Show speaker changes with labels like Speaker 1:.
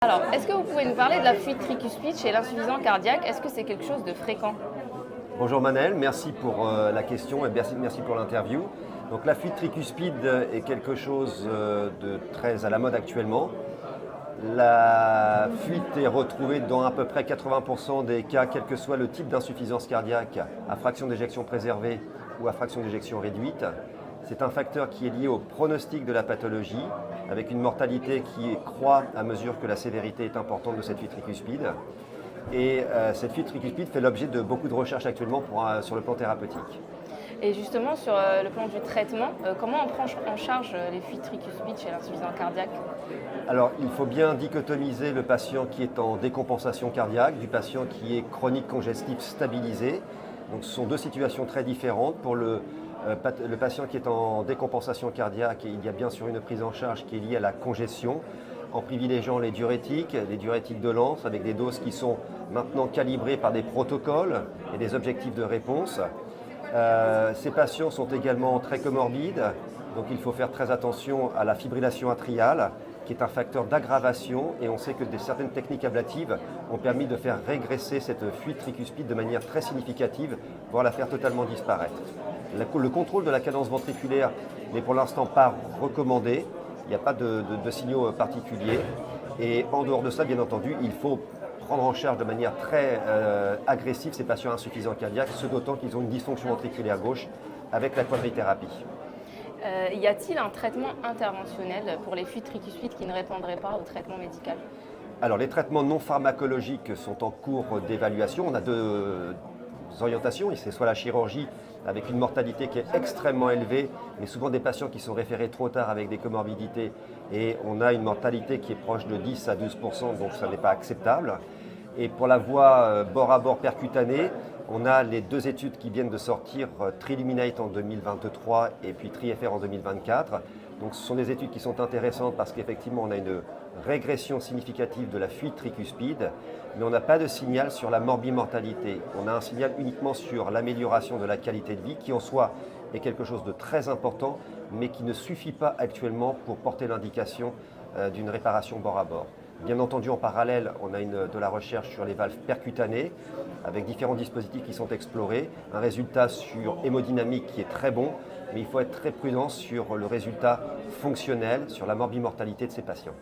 Speaker 1: Alors, est-ce que vous pouvez nous parler de la fuite tricuspide chez l'insuffisant cardiaque? Est-ce que c'est quelque chose de fréquent?
Speaker 2: Bonjour Manel, merci pour la question et merci pour l'interview. Donc la fuite tricuspide est quelque chose de très à la mode actuellement. La fuite est retrouvée dans à peu près 80% des cas, quel que soit le type d'insuffisance cardiaque, à fraction d'éjection préservée ou à fraction d'éjection réduite. C'est un facteur qui est lié au pronostic de la pathologie, avec une mortalité qui croît à mesure que la sévérité est importante de cette fuite tricuspide. Et cette fuite tricuspide fait l'objet de beaucoup de recherches actuellement sur le plan thérapeutique.
Speaker 1: Et justement, sur le plan du traitement, comment on prend en charge les fuites tricuspides chez l'insuffisant cardiaque?
Speaker 2: Alors, il faut bien dichotomiser le patient qui est en décompensation cardiaque du patient qui est chronique congestif stabilisé. Donc, ce sont deux situations très différentes. Pour le patient qui est en décompensation cardiaque, il y a bien sûr une prise en charge qui est liée à la congestion, en privilégiant les diurétiques de lance, avec des doses qui sont maintenant calibrées par des protocoles et des objectifs de réponse. Ces patients sont également très comorbides, donc il faut faire très attention à la fibrillation atriale, qui est un facteur d'aggravation, et on sait que certaines techniques ablatives ont permis de faire régresser cette fuite tricuspide de manière très significative, voire la faire totalement disparaître. Le contrôle de la cadence ventriculaire n'est pour l'instant pas recommandé, il n'y a pas de signaux particuliers, et en dehors de ça, bien entendu, il faut prendre en charge de manière très agressive ces patients insuffisants cardiaques, ce d'autant qu'ils ont une dysfonction ventriculaire gauche avec la quadrithérapie.
Speaker 1: Y a-t-il un traitement interventionnel pour les fuites tricuspides qui ne répondraient pas au traitement médical?
Speaker 2: Alors, les traitements non pharmacologiques sont en cours d'évaluation. On a deux orientations, c'est soit la chirurgie avec une mortalité qui est extrêmement élevée, mais souvent des patients qui sont référés trop tard avec des comorbidités, et on a une mortalité qui est proche de 10 à 12%, donc ça n'est pas acceptable. Et pour la voie bord à bord percutanée, on a les deux études qui viennent de sortir, Triluminate en 2023 et puis TriFR en 2024. Donc ce sont des études qui sont intéressantes parce qu'effectivement on a une régression significative de la fuite tricuspide, mais on n'a pas de signal sur la morbimortalité. On a un signal uniquement sur l'amélioration de la qualité de vie, qui en soi est quelque chose de très important, mais qui ne suffit pas actuellement pour porter l'indication d'une réparation bord à bord. Bien entendu, en parallèle, on a de la recherche sur les valves percutanées, avec différents dispositifs qui sont explorés. Un résultat sur hémodynamique qui est très bon, mais il faut être très prudent sur le résultat fonctionnel, sur la morbimortalité de ces patients.